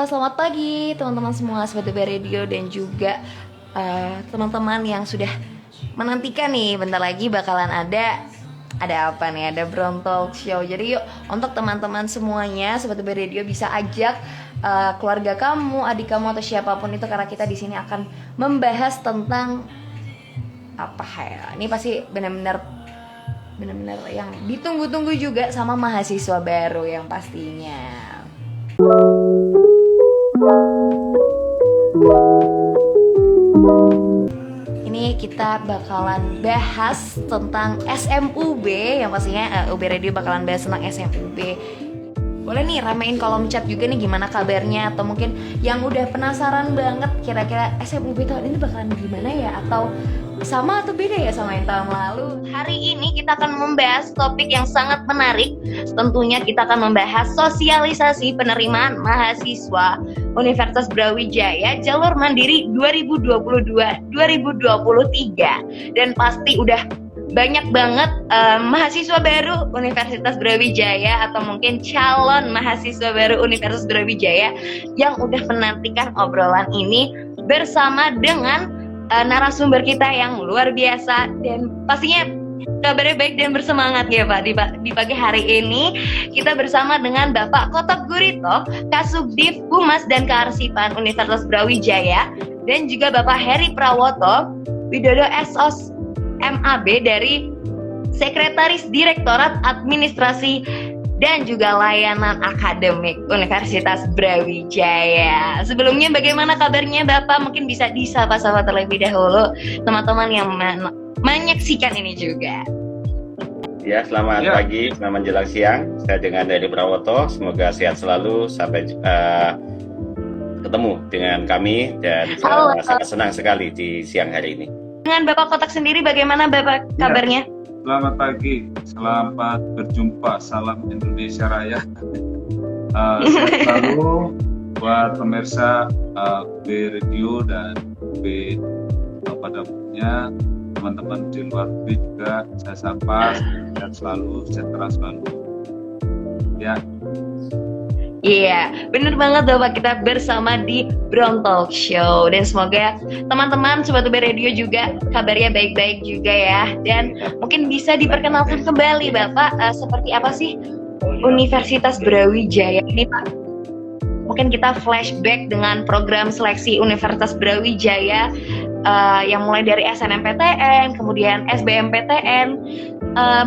selamat pagi teman-teman semua Sobat UB Radio dan juga teman-teman yang sudah menantikan nih. Bentar lagi bakalan ada apa nih? Ada Brown Talk Show. Jadi yuk untuk teman-teman semuanya Sobat UB Radio bisa ajak keluarga kamu, adik kamu atau siapapun itu, karena kita di sini akan membahas tentang apa ya? Ini pasti benar-benar yang ditunggu-tunggu juga sama mahasiswa baru yang pastinya. Ini kita bakalan bahas tentang SMUB, yang pastinya UB Radio bakalan bahas tentang SMUB. Boleh nih ramein kolom chat juga nih gimana kabarnya, atau mungkin yang udah penasaran banget kira-kira SMUB tahun ini bakalan gimana ya, atau sama atau beda ya sama yang tahun lalu. Hari ini kita akan membahas topik yang sangat menarik. Tentunya kita akan membahas sosialisasi penerimaan mahasiswa Universitas Brawijaya jalur mandiri 2022-2023. Dan pasti udah banyak banget mahasiswa baru Universitas Brawijaya atau mungkin calon mahasiswa baru Universitas Brawijaya yang udah menantikan obrolan ini bersama dengan narasumber kita yang luar biasa, dan pastinya kabarnya baik dan bersemangat ya Pak. Di pagi hari ini kita bersama dengan Bapak Kotok Gurito, Kasubdif Humas dan Kearsipan Universitas Brawijaya, dan juga Bapak Heri Prawoto Widodo SOS MAB dari Sekretaris Direktorat Administrasi dan juga Layanan Akademik Universitas Brawijaya. Sebelumnya bagaimana kabarnya Bapak? Mungkin bisa disapa-sapa terlebih dahulu teman-teman yang menyaksikan ini juga. Ya, selamat pagi, selamat menjelang siang. Saya dengan Heri Prawoto. Semoga sehat selalu sampai ketemu dengan kami, dan saya sangat senang sekali di siang hari ini. Dengan Bapak Kotak sendiri bagaimana Bapak kabarnya? Selamat pagi, selamat berjumpa, salam Indonesia Raya. Sehat selalu buat pemirsa UB Radio dan UB pada umumnya, teman-teman di luar UB juga saya sapa, sehat selalu, sejahtera selalu. Ya. Iya, bener banget Bapak, kita bersama di Brown Talk Show. Dan semoga teman-teman Sobat UB Radio juga kabarnya baik-baik juga ya. Dan mungkin bisa diperkenalkan kembali Bapak, seperti apa sih Universitas Brawijaya ini Pak? Mungkin kita flashback dengan program seleksi Universitas Brawijaya yang mulai dari SNMPTN, kemudian SBMPTN.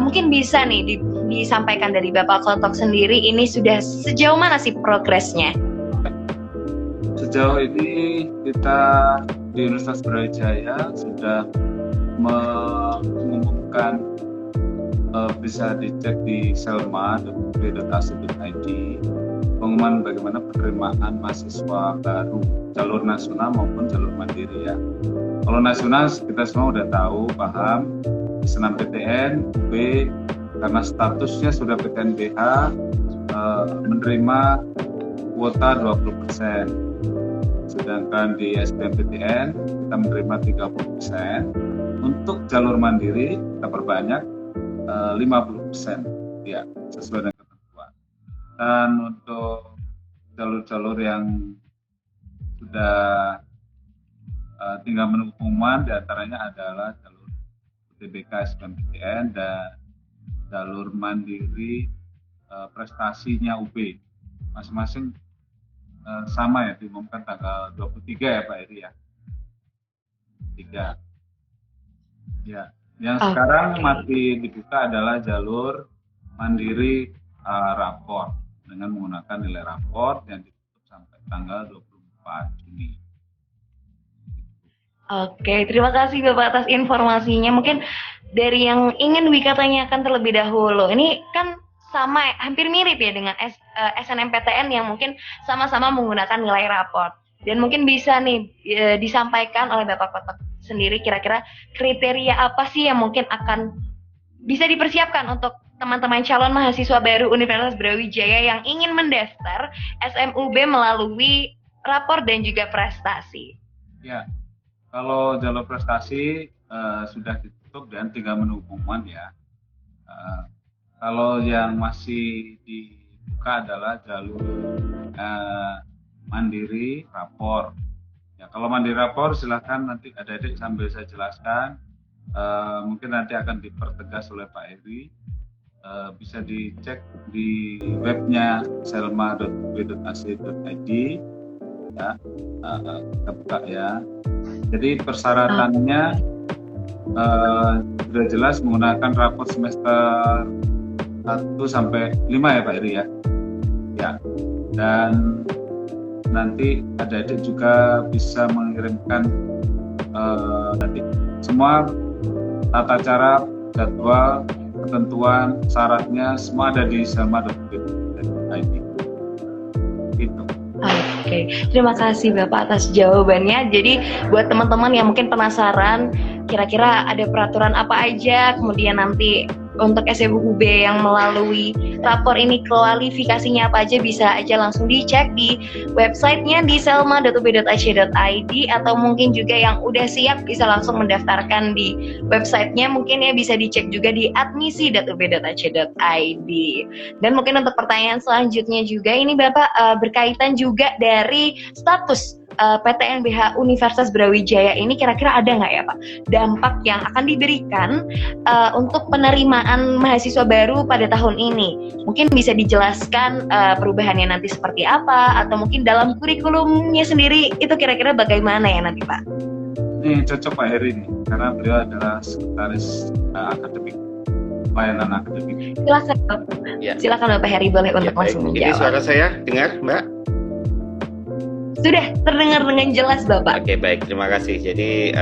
Mungkin bisa nih disampaikan dari Bapak Kotok sendiri, ini sudah sejauh mana sih progresnya? Sejauh ini kita di Universitas Brawijaya sudah mengumumkan, bisa dicek di selma.b.ac.id, pengumuman bagaimana penerimaan mahasiswa baru jalur nasional maupun jalur mandiri ya. Kalau nasional kita semua udah tahu, paham, di Senam PTN, UB karena statusnya sudah PTNBH menerima kuota 20%. Sedangkan di SBMPTN kita menerima 30%. Untuk jalur mandiri kita perbanyak 50%, ya, sesuai dengan ketentuan. Dan untuk jalur-jalur yang sudah tinggal menunggu pengumuman, diantaranya adalah jalur UTBK SBMPTN dan jalur mandiri prestasinya UB. Masing-masing sama ya, diumumkan tanggal 23 ya Pak Eri ya. 3. Ya, yang sekarang masih dibuka adalah jalur mandiri rapor dengan menggunakan nilai rapor yang ditutup sampai tanggal 24 Juni. Oke, terima kasih Bapak atas informasinya. Mungkin dari yang ingin Wika tanyakan terlebih dahulu, ini kan sama, hampir mirip ya dengan SNMPTN yang mungkin sama-sama menggunakan nilai raport. Dan mungkin bisa nih disampaikan oleh Bapak Kotak sendiri, kira-kira kriteria apa sih yang mungkin akan bisa dipersiapkan untuk teman-teman calon mahasiswa baru Universitas Brawijaya yang ingin mendaftar SMUB melalui rapor dan juga prestasi. Ya, kalau jalur prestasi sudah ditutup dan tinggal menunggu pengumuman ya. Kalau yang masih dibuka adalah jalur mandiri rapor. Ya, kalau mandiri rapor silahkan nanti adik-adik sambil saya jelaskan. Mungkin nanti akan dipertegas oleh Pak Heri. Bisa dicek di webnya selma.ub.ac.id ya, kita buka ya. Jadi persyaratannya sudah jelas menggunakan rapor semester 1 sampai 5 ya Pak Heri ya. Ya. Dan nanti adik-adik juga bisa mengirimkan nanti semua tata cara, jadwal, ketentuan, syaratnya semua ada di selma.ub.id. Gitu. Oke, terima kasih Bapak atas jawabannya. Jadi buat teman-teman yang mungkin penasaran, kira-kira ada peraturan apa aja, kemudian nanti untuk SBUB yang melalui rapor ini kualifikasinya apa aja, bisa aja langsung dicek di websitenya di selma.ub.ac.id, atau mungkin juga yang udah siap bisa langsung mendaftarkan di websitenya, mungkin ya bisa dicek juga di admisi.ub.ac.id. Dan mungkin untuk pertanyaan selanjutnya juga ini Bapak berkaitan juga dari status PTNBH Universitas Brawijaya ini, kira-kira ada nggak ya Pak dampak yang akan diberikan untuk penerimaan mahasiswa baru pada tahun ini? Mungkin bisa dijelaskan perubahannya nanti seperti apa, atau mungkin dalam kurikulumnya sendiri itu kira-kira bagaimana ya nanti Pak? Ini cocok Pak Heri nih, karena beliau adalah sekretaris akademik, pelayanan akademik. Silakan Bapak. Ya. Silakan Bapak Heri boleh untuk langsung Ini menjawab. suara saya dengar, Mbak? Sudah terdengar dengan jelas Bapak. Oke, baik, terima kasih. Jadi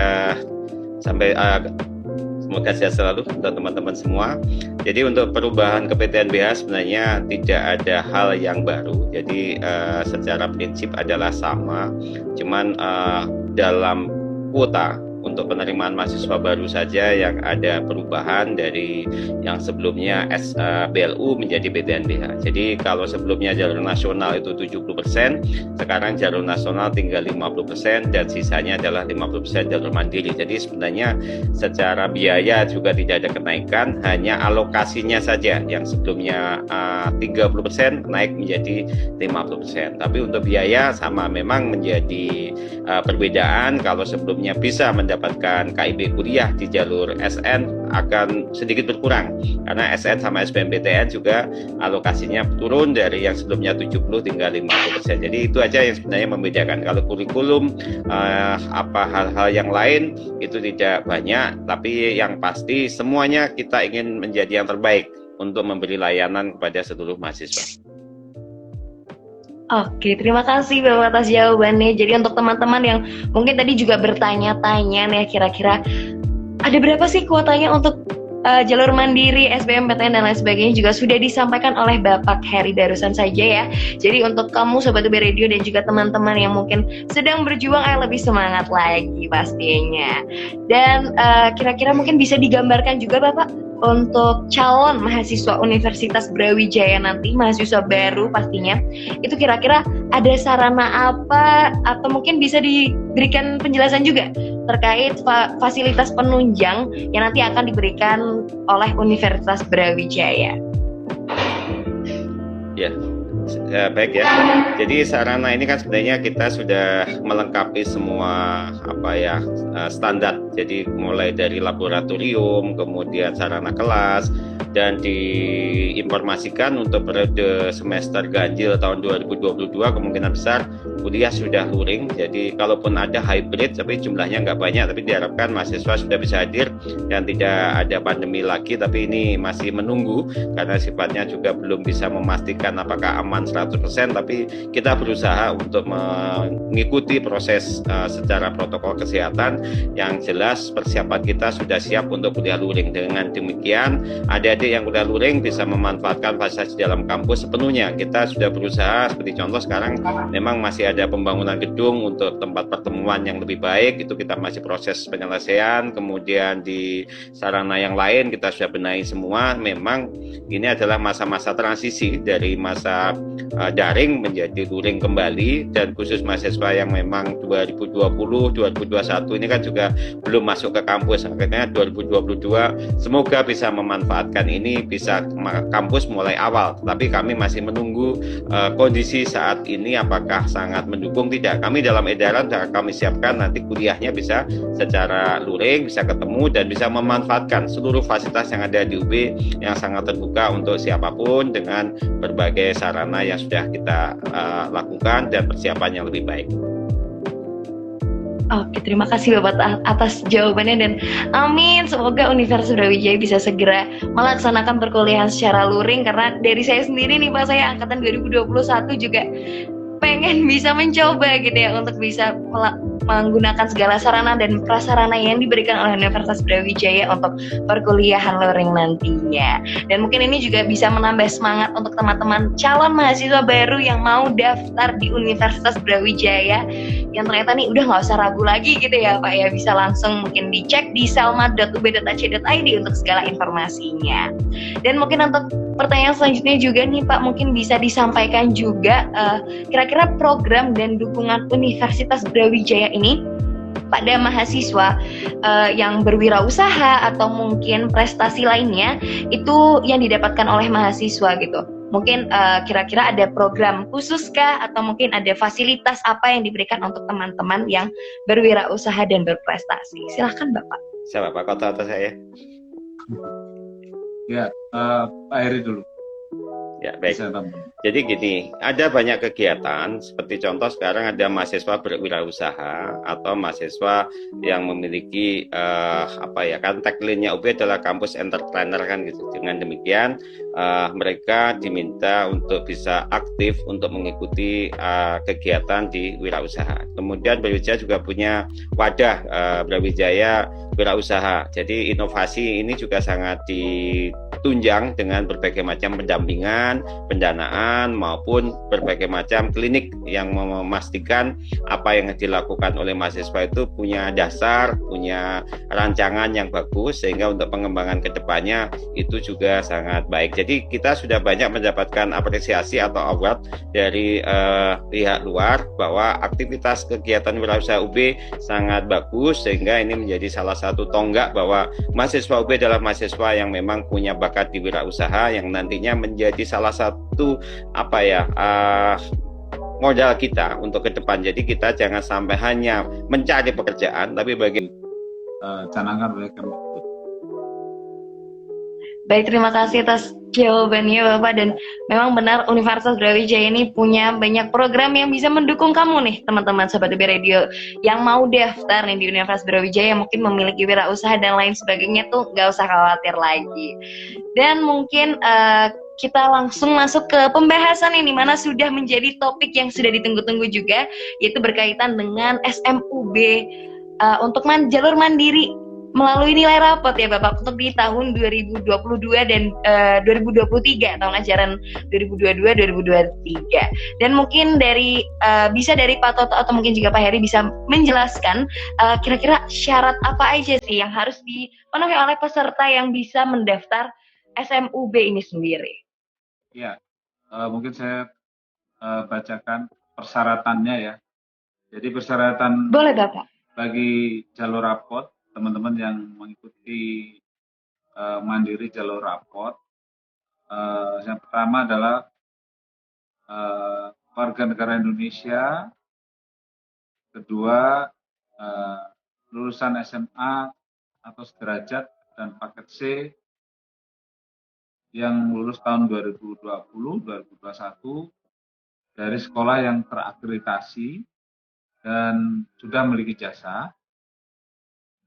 semoga sehat selalu untuk teman-teman semua. Jadi untuk perubahan ke PTNBH sebenarnya tidak ada hal yang baru. Jadi secara prinsip adalah sama, cuman dalam kuota untuk penerimaan mahasiswa baru saja yang ada perubahan dari yang sebelumnya BLU menjadi PTNBH. Jadi kalau sebelumnya jalur nasional itu 70%, sekarang jalur nasional tinggal 50% dan sisanya adalah 50% jalur mandiri. Jadi sebenarnya secara biaya juga tidak ada kenaikan, hanya alokasinya saja yang sebelumnya 30% naik menjadi 50%. Tapi untuk biaya sama, memang menjadi perbedaan. Kalau sebelumnya bisa mendapatkan KIP kuliah di jalur SN akan sedikit berkurang, karena SN sama SBMPTN juga alokasinya turun dari yang sebelumnya 70 tinggal 50%. Jadi itu aja yang sebenarnya membedakan. Kalau kurikulum hal-hal yang lain itu tidak banyak, tapi yang pasti semuanya kita ingin menjadi yang terbaik untuk memberi layanan kepada seluruh mahasiswa. Oke, terima kasih Bapak atas jawabannya. Jadi untuk teman-teman yang mungkin tadi juga bertanya-tanya nih, kira-kira ada berapa sih kuotanya untuk jalur mandiri, SBMPTN dan lain sebagainya, juga sudah disampaikan oleh Bapak Heri barusan saja ya. Jadi untuk kamu Sobat UB Radio dan juga teman-teman yang mungkin sedang berjuang, ayo lebih semangat lagi pastinya. Dan kira-kira mungkin bisa digambarkan juga Bapak untuk calon mahasiswa Universitas Brawijaya nanti, mahasiswa baru pastinya, itu kira-kira ada sarana apa, atau mungkin bisa diberikan penjelasan juga terkait fasilitas penunjang yang nanti akan diberikan oleh Universitas Brawijaya. Ya, baik ya. Jadi sarana ini kan sebenarnya kita sudah melengkapi semua standar. Jadi mulai dari laboratorium, kemudian sarana kelas, dan diinformasikan untuk periode semester ganjil tahun 2022 kemungkinan besar kuliah sudah luring. Jadi kalaupun ada hybrid tapi jumlahnya nggak banyak, tapi diharapkan mahasiswa sudah bisa hadir dan tidak ada pandemi lagi. Tapi ini masih menunggu karena sifatnya juga belum bisa memastikan apakah aman 100%, tapi kita berusaha untuk mengikuti proses secara protokol kesehatan. Yang jelas persiapan kita sudah siap untuk kuliah luring. Dengan demikian adik-adik yang kuliah luring bisa memanfaatkan fasilitas di dalam kampus sepenuhnya. Kita sudah berusaha, seperti contoh sekarang memang masih ada pembangunan gedung untuk tempat pertemuan yang lebih baik, itu kita masih proses penyelesaian. Kemudian di sarana yang lain kita sudah benahi semua. Memang ini adalah masa-masa transisi dari masa daring menjadi luring kembali, dan khusus mahasiswa yang memang 2020-2021 ini kan juga belum masuk ke kampus. Akhirnya 2022 semoga bisa memanfaatkan ini, bisa kampus mulai awal. Tapi kami masih menunggu kondisi saat ini apakah sangat mendukung tidak. Kami dalam edaran sudah kami siapkan nanti kuliahnya bisa secara luring, bisa ketemu dan bisa memanfaatkan seluruh fasilitas yang ada di UB yang sangat terbuka untuk siapapun dengan berbagai sarana yang sudah kita lakukan dan persiapan yang lebih baik. Oke, terima kasih Bapak atas jawabannya dan amin semoga Universitas Brawijaya bisa segera melaksanakan perkuliahan secara luring, karena dari saya sendiri nih Pak, saya angkatan 2021 juga pengen bisa mencoba gitu ya untuk bisa menggunakan segala sarana dan prasarana yang diberikan oleh Universitas Brawijaya untuk perkuliahan luring nantinya. Dan mungkin ini juga bisa menambah semangat untuk teman-teman calon mahasiswa baru yang mau daftar di Universitas Brawijaya, yang ternyata nih udah nggak usah ragu lagi gitu ya Pak ya, bisa langsung mungkin dicek di selma.ub.ac.id untuk segala informasinya. Dan mungkin untuk pertanyaan selanjutnya juga nih Pak, mungkin bisa disampaikan juga kira-kira program dan dukungan Universitas Brawijaya ini pada mahasiswa yang berwirausaha atau mungkin prestasi lainnya itu yang didapatkan oleh mahasiswa gitu. Mungkin kira-kira ada program khususkah atau mungkin ada fasilitas apa yang diberikan untuk teman-teman yang berwirausaha dan berprestasi? Silahkan Bapak. Siapa Pak Kota atau saya? Ya, Pak Heri dulu. Ya, baik. Jadi gini, ada banyak kegiatan, seperti contoh sekarang ada mahasiswa berwirausaha atau mahasiswa yang memiliki kan tagline-nya UB adalah kampus entrepreneur kan gitu. Dengan demikian mereka diminta untuk bisa aktif untuk mengikuti kegiatan di wirausaha. Kemudian Brawijaya juga punya wadah Brawijaya Wirausaha. Jadi inovasi ini juga sangat ditunjang dengan berbagai macam pendampingan, pendanaan maupun berbagai macam klinik yang memastikan apa yang dilakukan oleh mahasiswa itu punya dasar, punya rancangan yang bagus sehingga untuk pengembangan kedepannya itu juga sangat baik. Jadi kita sudah banyak mendapatkan apresiasi atau award dari pihak luar bahwa aktivitas kegiatan wirausaha UB sangat bagus sehingga ini menjadi salah satu tonggak bahwa mahasiswa UB adalah mahasiswa yang memang punya bakat di wirausaha yang nantinya menjadi salah satu modal kita untuk ke depan. Jadi kita jangan sampai hanya mencari pekerjaan tapi canangkan oleh Kemdikbud. Baik, terima kasih atas jawabannya Bapak, dan memang benar Universitas Brawijaya ini punya banyak program yang bisa mendukung kamu nih teman-teman Sobat UB Radio yang mau daftar nih di Universitas Brawijaya, mungkin memiliki wirausaha dan lain sebagainya tuh nggak usah khawatir lagi. Dan mungkin kita langsung masuk ke pembahasan ini, mana sudah menjadi topik yang sudah ditunggu-tunggu juga, yaitu berkaitan dengan SMUB untuk jalur mandiri melalui nilai rapot ya Bapak untuk di tahun 2022 dan 2023, tahun ajaran 2022-2023. Dan mungkin bisa dari Pak Toto atau mungkin juga Pak Heri bisa menjelaskan kira-kira syarat apa aja sih yang harus dipenuhi oleh peserta yang bisa mendaftar SMUB ini sendiri. Ya, mungkin saya bacakan persyaratannya ya. Jadi persyaratan Boleh Bapak. Bagi jalur rapot, teman-teman yang mengikuti mandiri jalur rapot, yang pertama adalah warga negara Indonesia, kedua lulusan SMA atau sederajat dan paket C yang lulus tahun 2020-2021 dari sekolah yang terakreditasi dan sudah memiliki jasa.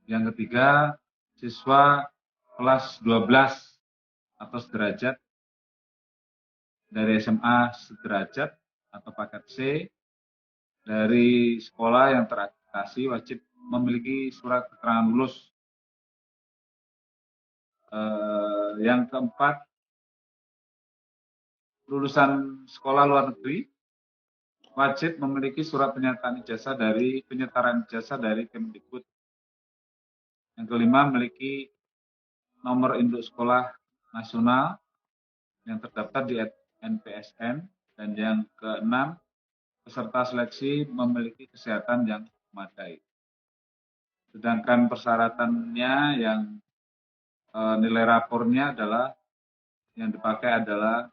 Yang ketiga, siswa kelas 12 atau sederajat dari SMA sederajat atau paket C dari sekolah yang terakreditasi wajib memiliki surat keterangan lulus. Yang keempat, lulusan sekolah luar negeri wajib memiliki surat penyetaraan ijazah dari Kemdikbud. Yang kelima, memiliki nomor induk sekolah nasional yang terdaftar di NPSN. Dan yang keenam, peserta seleksi memiliki kesehatan yang memadai. Sedangkan persyaratannya yang nilai rapornya adalah yang dipakai adalah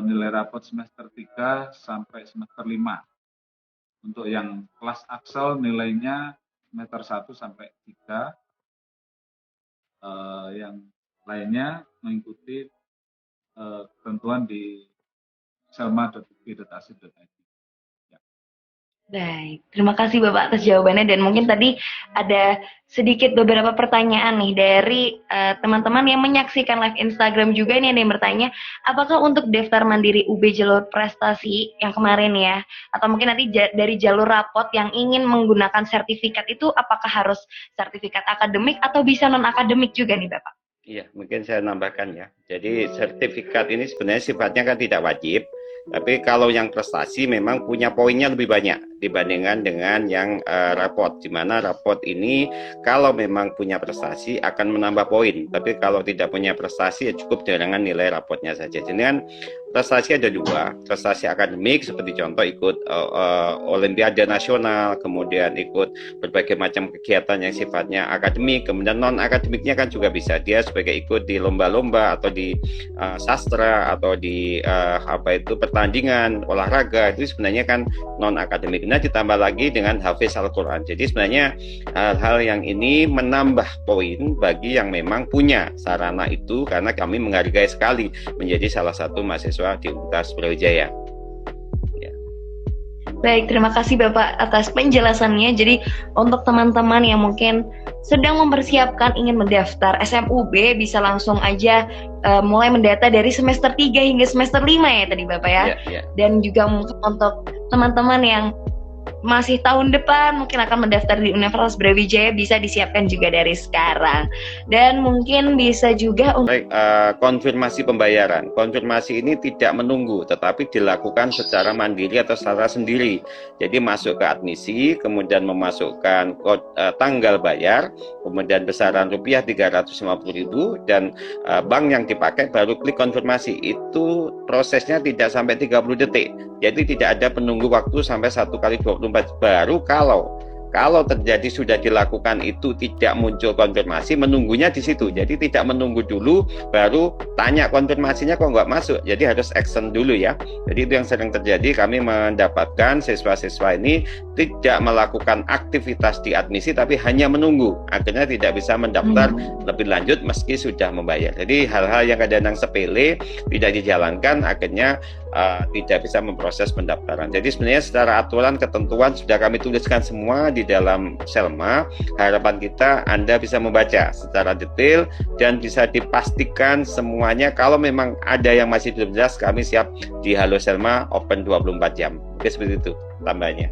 nilai rapor semester 3 sampai semester 5. Untuk yang kelas Axel nilainya semester 1 sampai 3. Yang lainnya mengikuti ketentuan di selma.ub.ac.id. Baik, terima kasih Bapak atas jawabannya dan mungkin tadi ada sedikit beberapa pertanyaan nih dari teman-teman yang menyaksikan live Instagram juga nih, ada yang bertanya, apakah untuk daftar mandiri UB jalur prestasi yang kemarin ya, atau mungkin nanti dari jalur rapot yang ingin menggunakan sertifikat itu apakah harus sertifikat akademik atau bisa non-akademik juga nih Bapak? Iya, mungkin saya nambahkan ya. Jadi sertifikat ini sebenarnya sifatnya kan tidak wajib, tapi kalau yang prestasi memang punya poinnya lebih banyak dibandingkan dengan yang raport. Di mana raport ini kalau memang punya prestasi akan menambah poin, tapi kalau tidak punya prestasi ya cukup dengan nilai raportnya saja. Jadi kan prestasi ada dua, prestasi akademik seperti contoh ikut Olimpiade Nasional, kemudian ikut berbagai macam kegiatan yang sifatnya akademik, kemudian non akademiknya kan juga bisa dia sebagai ikut di lomba-lomba atau di sastra atau di pertandingan olahraga, itu sebenarnya kan non akademik. Nah ditambah lagi dengan hafiz Al-Quran. Jadi sebenarnya hal-hal yang ini menambah poin bagi yang memang punya sarana itu, karena kami menghargai sekali menjadi salah satu mahasiswa di Universitas Brawijaya. Ya. Baik, terima kasih Bapak atas penjelasannya. Jadi untuk teman-teman yang mungkin sedang mempersiapkan ingin mendaftar SMUB bisa langsung aja mulai mendata dari semester 3 hingga semester 5 ya tadi Bapak ya. Dan juga mungkin untuk teman-teman yang masih tahun depan mungkin akan mendaftar di Universitas Brawijaya bisa disiapkan juga dari sekarang. Dan mungkin bisa juga untuk konfirmasi pembayaran. Konfirmasi ini tidak menunggu, tetapi dilakukan secara mandiri atau secara sendiri. Jadi masuk ke admisi, kemudian memasukkan tanggal bayar, kemudian besaran rupiah 350.000 dan bank yang dipakai baru klik konfirmasi. Itu prosesnya tidak sampai 30 detik. Jadi tidak ada penunggu waktu sampai 1 kali 24, baru kalau terjadi sudah dilakukan itu tidak muncul konfirmasi, menunggunya di situ. Jadi tidak menunggu dulu baru tanya konfirmasinya kok nggak masuk, jadi harus action dulu ya. Jadi itu yang sering terjadi, kami mendapatkan siswa-siswa ini tidak melakukan aktivitas di admisi tapi hanya menunggu, akhirnya tidak bisa mendaftar lebih lanjut meski sudah membayar. Jadi hal-hal yang kadang-kadang sepele tidak dijalankan, akhirnya tidak bisa memproses pendaftaran. Jadi sebenarnya secara aturan ketentuan sudah kami tuliskan semua di dalam Selma. Harapan kita Anda bisa membaca secara detail dan bisa dipastikan semuanya. Kalau memang ada yang masih belum jelas, kami siap di Halo Selma open 24 jam. Oke, seperti itu tambahnya.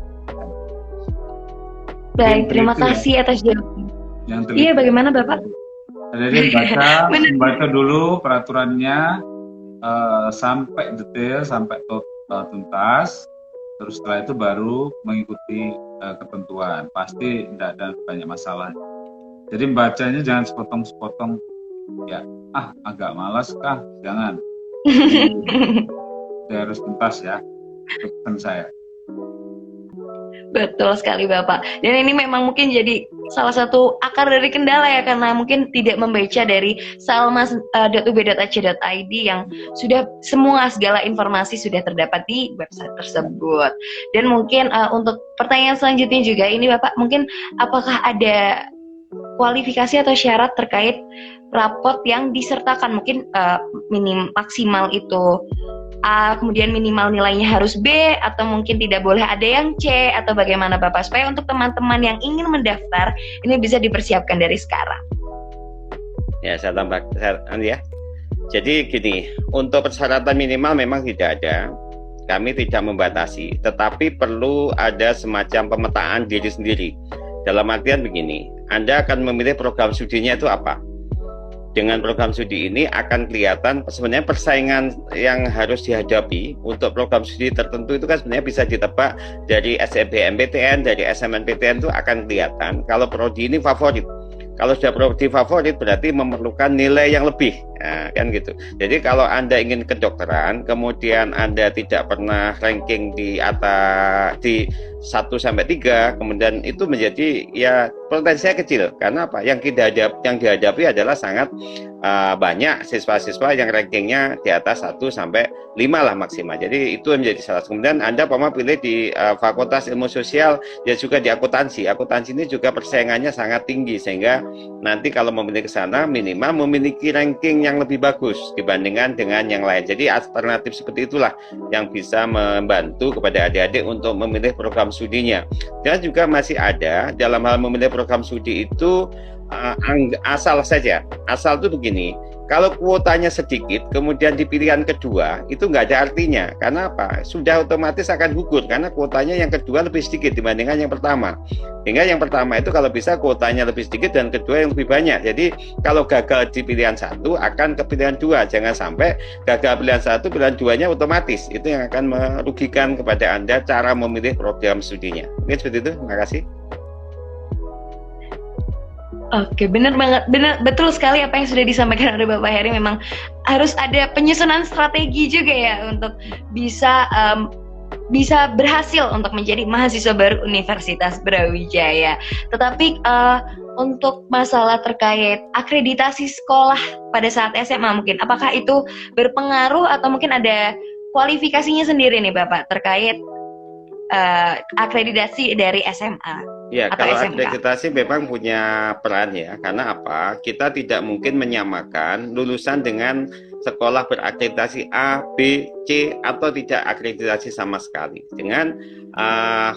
Baik, terima kasih atas jawabannya. Iya, bagaimana Bapak? Jadi membaca dulu peraturannya sampai detail, sampai tuntas. Terus setelah itu baru mengikuti ketentuan. Pasti tidak ada banyak masalah. Jadi membacanya jangan sepotong-sepotong. Ya, agak malas kah? Jangan. Saya harus tuntas ya. Pesan saya. Betul sekali Bapak. Dan ini memang mungkin jadi salah satu akar dari kendala ya, karena mungkin tidak membaca dari salma.ub.ac.id yang sudah segala informasi sudah terdapat di website tersebut. Dan mungkin untuk pertanyaan selanjutnya juga ini Bapak, mungkin apakah ada kualifikasi atau syarat terkait rapot yang disertakan? Mungkin maksimal itu A, kemudian minimal nilainya harus B, atau mungkin tidak boleh ada yang C, atau bagaimana Bapak, supaya untuk teman-teman yang ingin mendaftar ini bisa dipersiapkan dari sekarang. Ya, saya tambah ya. Jadi gini, untuk persyaratan minimal memang tidak ada, kami tidak membatasi, tetapi perlu ada semacam pemetaan diri sendiri. Dalam artian begini, Anda akan memilih program studinya itu apa. Dengan program studi ini akan kelihatan sebenarnya persaingan yang harus dihadapi untuk program studi tertentu itu kan sebenarnya bisa ditebak dari SNMPTN, dari SNMPTN itu akan kelihatan kalau prodi ini favorit. Kalau sudah prodi favorit berarti memerlukan nilai yang lebih, kan gitu. Jadi kalau Anda ingin kedokteran, kemudian Anda tidak pernah ranking di atas di 1 sampai 3, kemudian itu menjadi ya potensinya kecil. Karena apa? Yang dihadapi adalah sangat banyak siswa-siswa yang rankingnya di atas 1 sampai 5 lah maksimal. Jadi itu menjadi salah satu. Kemudian Anda pilih di Fakultas Ilmu Sosial dan juga di akuntansi. Akuntansi ini juga persaingannya sangat tinggi, sehingga nanti kalau memilih ke sana minimal memiliki ranking yang lebih bagus dibandingkan dengan yang lain. Jadi alternatif seperti itulah yang bisa membantu kepada adik-adik untuk memilih program studinya. Dan juga masih ada dalam hal memilih program studi itu asal saja. Asal itu begini, kalau kuotanya sedikit, kemudian di pilihan kedua, itu nggak ada artinya. Karena apa? Sudah otomatis akan gugur, karena kuotanya yang kedua lebih sedikit dibandingkan yang pertama. Sehingga yang pertama itu kalau bisa kuotanya lebih sedikit dan kedua yang lebih banyak. Jadi kalau gagal di pilihan 1, akan ke pilihan 2. Jangan sampai gagal pilihan 1, pilihan 2-nya otomatis. Itu yang akan merugikan kepada Anda cara memilih program studinya. Mungkin seperti itu. Terima kasih. Oke, benar banget, betul sekali apa yang sudah disampaikan oleh Bapak Heri. Memang harus ada penyusunan strategi juga ya untuk bisa berhasil untuk menjadi mahasiswa baru Universitas Brawijaya. Tetapi untuk masalah terkait akreditasi sekolah pada saat SMA mungkin, apakah itu berpengaruh atau mungkin ada kualifikasinya sendiri nih Bapak terkait akreditasi dari SMA? Ya, Atau kalau SMK. akreditasi memang punya peran ya, karena apa? Kita tidak mungkin menyamakan lulusan dengan sekolah berakreditasi A, B, C atau tidak akreditasi sama sekali. Dengan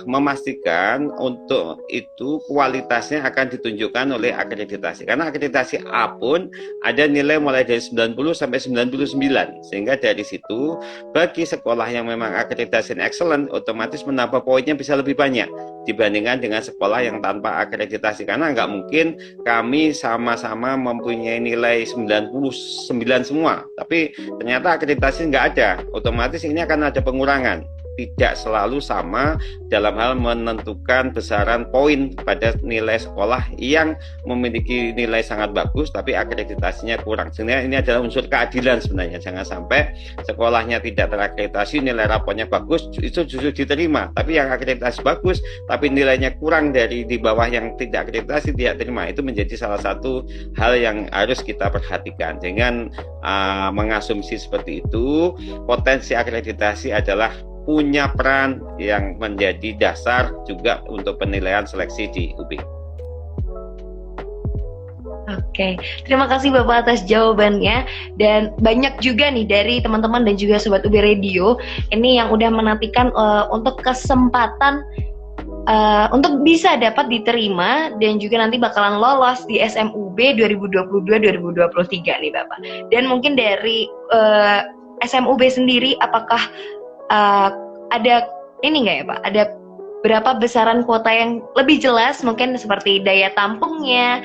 memastikan untuk itu kualitasnya akan ditunjukkan oleh akreditasi. Karena akreditasi A pun ada nilai mulai dari 90 sampai 99. Sehingga dari situ bagi sekolah yang memang akreditasi excellent otomatis menambah poinnya bisa lebih banyak dibandingkan dengan sekolah yang tanpa akreditasi. Karena nggak mungkin kami sama-sama mempunyai nilai 99 semua, tapi ternyata akreditasi nggak ada, otomatis ini akan ada pengurangan. Tidak selalu sama dalam hal menentukan besaran poin pada nilai sekolah yang memiliki nilai sangat bagus tapi akreditasinya kurang. Sebenarnya ini adalah unsur keadilan sebenarnya. Jangan sampai sekolahnya tidak terakreditasi, nilai raportnya bagus, itu justru diterima. Tapi yang akreditasi bagus tapi nilainya kurang dari di bawah yang tidak akreditasi tidak terima. Itu menjadi salah satu hal yang harus kita perhatikan. Dengan mengasumsi seperti itu, potensi akreditasi adalah punya peran yang menjadi dasar juga untuk penilaian seleksi di UB. Oke, terima kasih Bapak atas jawabannya, dan banyak juga nih dari teman-teman dan juga Sobat UB Radio ini yang udah menantikan untuk kesempatan untuk bisa dapat diterima dan juga nanti bakalan lolos di SMUB 2022-2023 nih Bapak. Dan mungkin dari SMUB sendiri apakah ada ini nggak ya Pak? Ada berapa besaran kuota yang lebih jelas, mungkin seperti daya tampungnya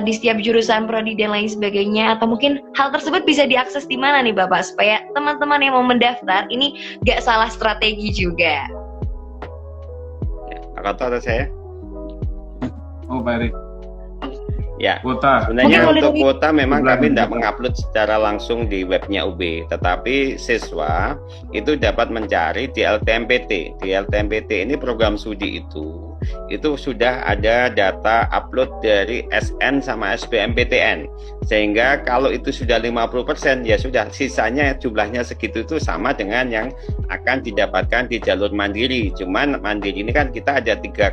di setiap jurusan prodi dan lain sebagainya, atau mungkin hal tersebut bisa diakses di mana nih Bapak supaya teman-teman yang mau mendaftar ini nggak salah strategi juga? Ya, atau saya? Oh, baik. Ya, Kuota. sebenarnya Mungkin untuk kuota memang kami tidak Bulan. mengupload secara langsung di webnya UB, tetapi siswa itu dapat mencari di LTMPT. Di LTMPT ini program studi itu sudah ada data upload dari SN sama SBMPTN, sehingga kalau itu sudah 50% ya sudah, sisanya jumlahnya segitu itu sama dengan yang akan didapatkan di jalur mandiri. Cuman mandiri ini kan kita ada tiga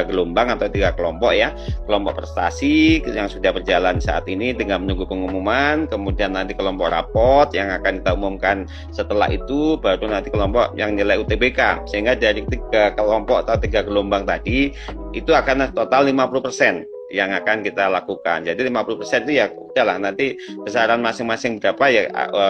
gelombang atau tiga kelompok ya. Kelompok prestasi yang sudah berjalan saat ini tinggal menunggu pengumuman, kemudian nanti kelompok raport yang akan kita umumkan setelah itu, baru nanti kelompok yang nilai UTBK. Sehingga dari tiga kelompok atau tiga gelombang tadi itu akan total 50% yang akan kita lakukan. Jadi 50% itu ya udahlah, nanti besaran masing-masing berapa ya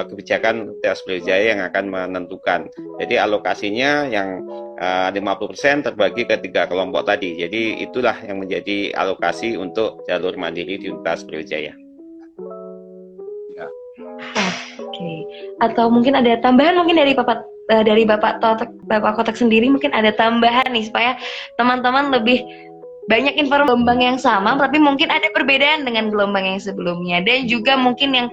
kebijakan Universitas Brawijaya yang akan menentukan. Jadi alokasinya yang 50% terbagi ke tiga kelompok tadi. Jadi itulah yang menjadi alokasi untuk jalur mandiri di Universitas Brawijaya. Oke. Atau mungkin ada tambahan mungkin dari Bapak Kotak sendiri, mungkin ada tambahan nih supaya teman-teman lebih banyak informasi gelombang yang sama tapi mungkin ada perbedaan dengan gelombang yang sebelumnya, dan juga mungkin yang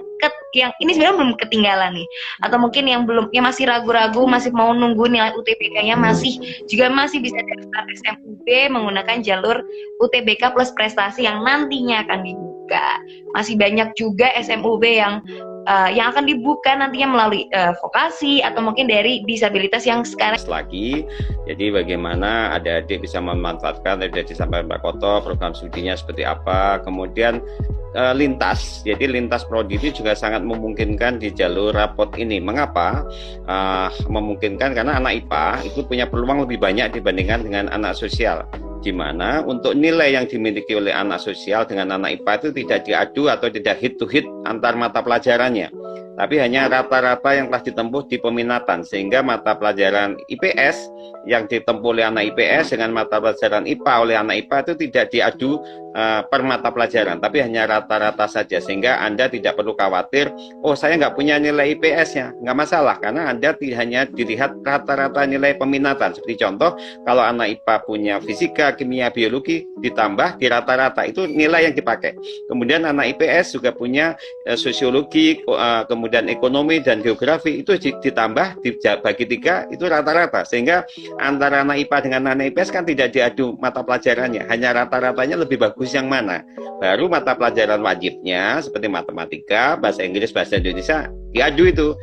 yang ini sebenarnya belum ketinggalan nih, atau mungkin yang masih ragu-ragu, masih mau nunggu nilai UTBK-nya, masih bisa daftar SMUB menggunakan jalur UTBK plus prestasi yang nantinya akan dibuka. Masih banyak juga SMUB yang akan dibuka nantinya melalui vokasi atau mungkin dari disabilitas yang sekarang lagi. Jadi bagaimana adik-adik bisa memanfaatkan tadi disampaikan Pak Koto program studinya seperti apa, kemudian lintas. Jadi lintas prodi itu juga sangat memungkinkan di jalur rapot ini. Mengapa? Memungkinkan karena anak IPA itu punya peluang lebih banyak dibandingkan dengan anak sosial. Di mana untuk nilai yang dimiliki oleh anak sosial dengan anak IPA itu tidak diadu atau tidak hit to hit antar mata pelajarannya, tapi hanya rata-rata yang telah ditempuh di peminatan, sehingga mata pelajaran IPS yang ditempuh oleh anak IPS dengan mata pelajaran IPA oleh anak IPA itu tidak diadu per mata pelajaran, tapi hanya rata-rata saja, sehingga Anda tidak perlu khawatir, oh saya nggak punya nilai IPS-nya, nggak masalah, karena Anda hanya dilihat rata-rata nilai peminatan. Seperti contoh, kalau anak IPA punya fisika, kimia, biologi, ditambah di rata-rata, itu nilai yang dipakai. Kemudian anak IPS juga punya sosiologi, kemudian ekonomi dan geografi, itu ditambah dibagi 3, itu rata-rata, sehingga antara anak IPA dengan anak IPS kan tidak diadu mata pelajarannya, hanya rata-ratanya lebih bagus yang mana. Baru mata pelajaran wajibnya seperti matematika, bahasa Inggris, bahasa Indonesia diadu itu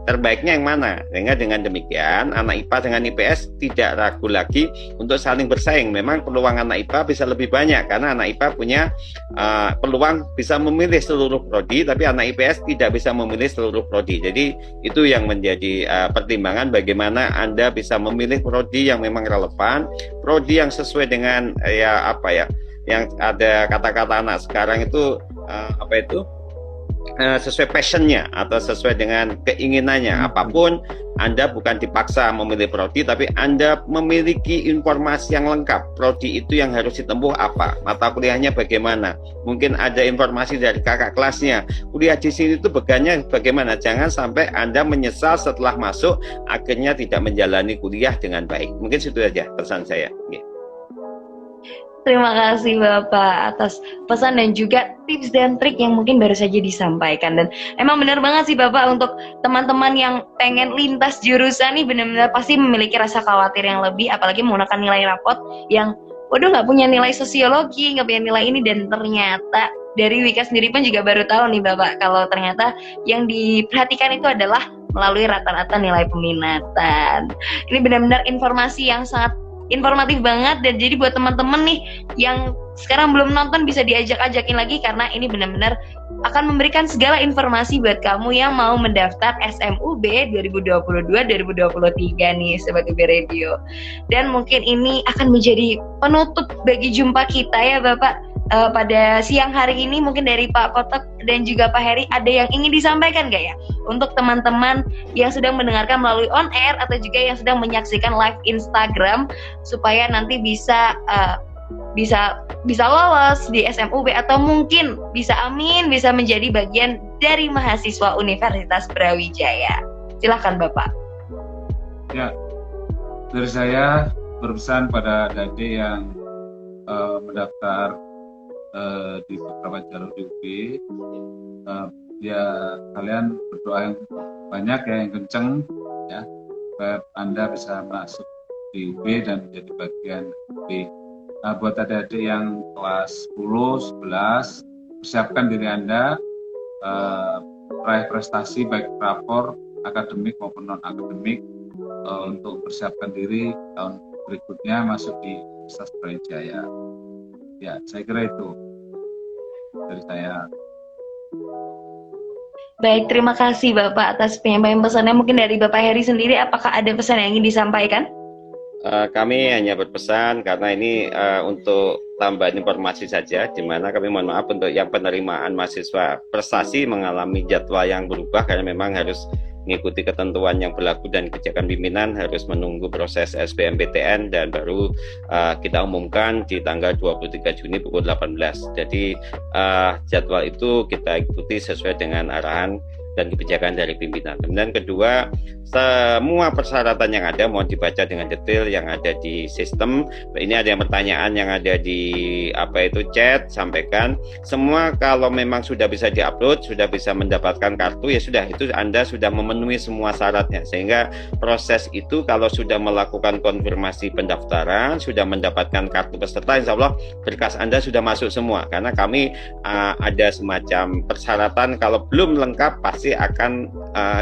terbaiknya yang mana. Sehingga dengan demikian anak IPA dengan IPS tidak ragu lagi untuk saling bersaing. Memang peluang anak IPA bisa lebih banyak karena anak IPA punya peluang bisa memilih seluruh prodi, tapi anak IPS tidak bisa memilih seluruh prodi. Jadi itu yang menjadi pertimbangan bagaimana Anda bisa memilih prodi yang memang relevan, prodi yang sesuai dengan yang ada kata-kata anak sekarang itu sesuai passionnya atau sesuai dengan keinginannya. Apapun, Anda bukan dipaksa memilih prodi, tapi Anda memiliki informasi yang lengkap. Prodi itu yang harus ditempuh apa, mata kuliahnya bagaimana, mungkin ada informasi dari kakak kelasnya, kuliah di sini itu bagaimana. Jangan sampai Anda menyesal setelah masuk akhirnya tidak menjalani kuliah dengan baik. Mungkin itu saja pesan saya. Terima kasih Bapak atas pesan dan juga tips dan trik yang mungkin baru saja disampaikan. Dan emang benar banget sih Bapak, untuk teman-teman yang pengen lintas jurusan nih benar-benar pasti memiliki rasa khawatir yang lebih, apalagi menggunakan nilai rapot yang waduh nggak punya nilai sosiologi, nggak punya nilai ini. Dan ternyata dari Wika sendiri pun juga baru tahu nih Bapak, kalau ternyata yang diperhatikan itu adalah melalui rata-rata nilai peminatan. Ini benar-benar informasi yang sangat informatif banget, dan jadi buat teman-teman nih yang sekarang belum nonton bisa diajak-ajakin lagi, karena ini benar-benar akan memberikan segala informasi buat kamu yang mau mendaftar SMUB 2022-2023 nih Sobat UB Radio. Dan mungkin ini akan menjadi penutup bagi jumpa kita ya Bapak pada siang hari ini. Mungkin dari Pak Kotok dan juga Pak Heri ada yang ingin disampaikan gak ya untuk teman-teman yang sedang mendengarkan melalui on air atau juga yang sedang menyaksikan live Instagram, supaya nanti bisa lolos di SMUB atau mungkin bisa menjadi bagian dari mahasiswa Universitas Brawijaya. Silakan Bapak. Ya, dari saya berpesan pada adik yang mendaftar di beberapa jalur di UB, ya kalian berdoa yang banyak ya, yang kenceng ya, supaya Anda bisa masuk di UB dan menjadi bagian UB. Nah, buat adik-adik yang kelas 10, 11, persiapkan diri Anda meraih prestasi baik rapor akademik maupun non akademik, untuk persiapkan diri tahun berikutnya masuk di Universitas Brawijaya. Ya, saya kira itu dari saya. Baik, terima kasih Bapak atas penyampaian pesannya. Mungkin dari Bapak Heri sendiri, apakah ada pesan yang ingin disampaikan? Kami hanya berpesan karena ini untuk tambahan informasi saja, di mana kami mohon maaf untuk yang penerimaan mahasiswa prestasi mengalami jadwal yang berubah karena memang harus mengikuti ketentuan yang berlaku dan kebijakan pimpinan, harus menunggu proses SBMPTN dan baru kita umumkan di tanggal 23 Juni pukul 18. Jadi jadwal itu kita ikuti sesuai dengan arahan dan kebijakan dari pimpinan. Kemudian kedua, semua persyaratan yang ada mohon dibaca dengan detail yang ada di sistem. Ini ada yang pertanyaan yang ada di chat, sampaikan. Semua kalau memang sudah bisa diupload, sudah bisa mendapatkan kartu, ya sudah, itu Anda sudah memenuhi semua syaratnya. Sehingga proses itu kalau sudah melakukan konfirmasi pendaftaran, sudah mendapatkan kartu peserta, insya Allah berkas Anda sudah masuk semua. Karena kami ada semacam persyaratan, kalau belum lengkap pasti akan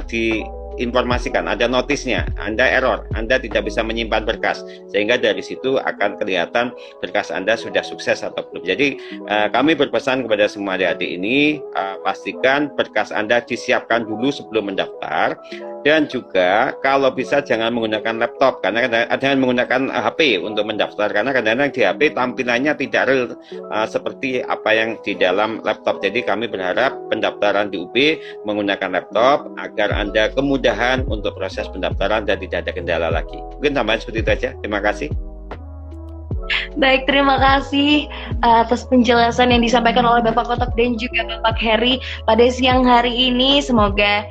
diinformasikan, ada notisnya, Anda error, Anda tidak bisa menyimpan berkas, sehingga dari situ akan kelihatan berkas Anda sudah sukses atau belum. Jadi kami berpesan kepada semua adik-adik ini, pastikan berkas Anda disiapkan dulu sebelum mendaftar, dan juga kalau bisa jangan menggunakan laptop, karena jangan menggunakan HP untuk mendaftar, karena kadang-kadang di HP tampilannya tidak real seperti apa yang di dalam laptop. Jadi kami berharap pendaftaran di UB menggunakan laptop agar Anda kemudahan untuk proses pendaftaran dan tidak ada kendala lagi. Mungkin tambahan seperti itu aja. Terima kasih. Baik, terima kasih atas penjelasan yang disampaikan oleh Bapak Kotok dan juga Bapak Heri pada siang hari ini. Semoga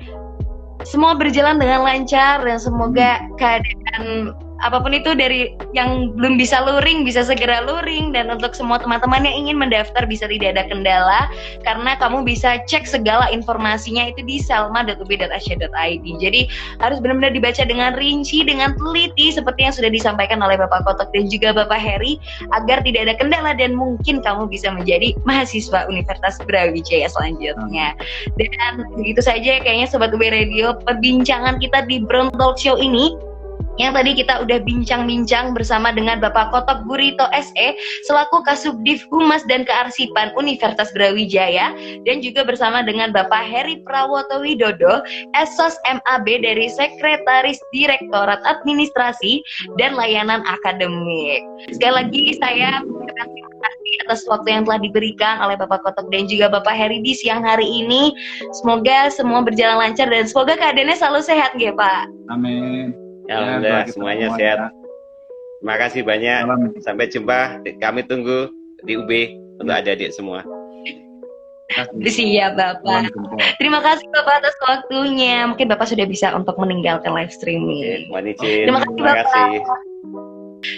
semua berjalan dengan lancar dan semoga keadaan apapun itu dari yang belum bisa luring bisa segera luring, dan untuk semua teman-teman yang ingin mendaftar bisa tidak ada kendala karena kamu bisa cek segala informasinya itu di selma.ub.ac.id. Jadi harus benar-benar dibaca dengan rinci, dengan teliti seperti yang sudah disampaikan oleh Bapak Kotok dan juga Bapak Heri agar tidak ada kendala dan mungkin kamu bisa menjadi mahasiswa Universitas Brawijaya selanjutnya. Dan begitu saja kayaknya Sobat UB Radio perbincangan kita di Brown Talk Show ini, yang tadi kita udah bincang-bincang bersama dengan Bapak Kotok Burito SE selaku Kasubdif Humas dan Kearsipan Universitas Brawijaya, dan juga bersama dengan Bapak Heri Prawoto Widodo Esos MAB dari Sekretaris Direktorat Administrasi dan Layanan Akademik. Sekali lagi saya mengucapkan terima kasih atas waktu yang telah diberikan oleh Bapak Kotok dan juga Bapak Heri di siang hari ini. Semoga semua berjalan lancar dan semoga keadaannya selalu sehat ya Pak. Amin. Alhamdulillah semuanya sehat. Terima kasih banyak. Sampai jumpa. Kami tunggu di UB untuk adik-adik semua. Siap Bapak. Terima kasih Bapak atas waktunya. Mungkin Bapak sudah bisa untuk meninggalkan live streaming. Terima kasih Bapak.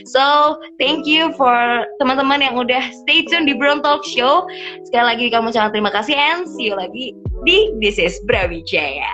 So, thank you for teman-teman yang udah stay tune di Brown Talk Show. Sekali lagi kami ucapkan terima kasih and see you lagi di This is Brawijaya.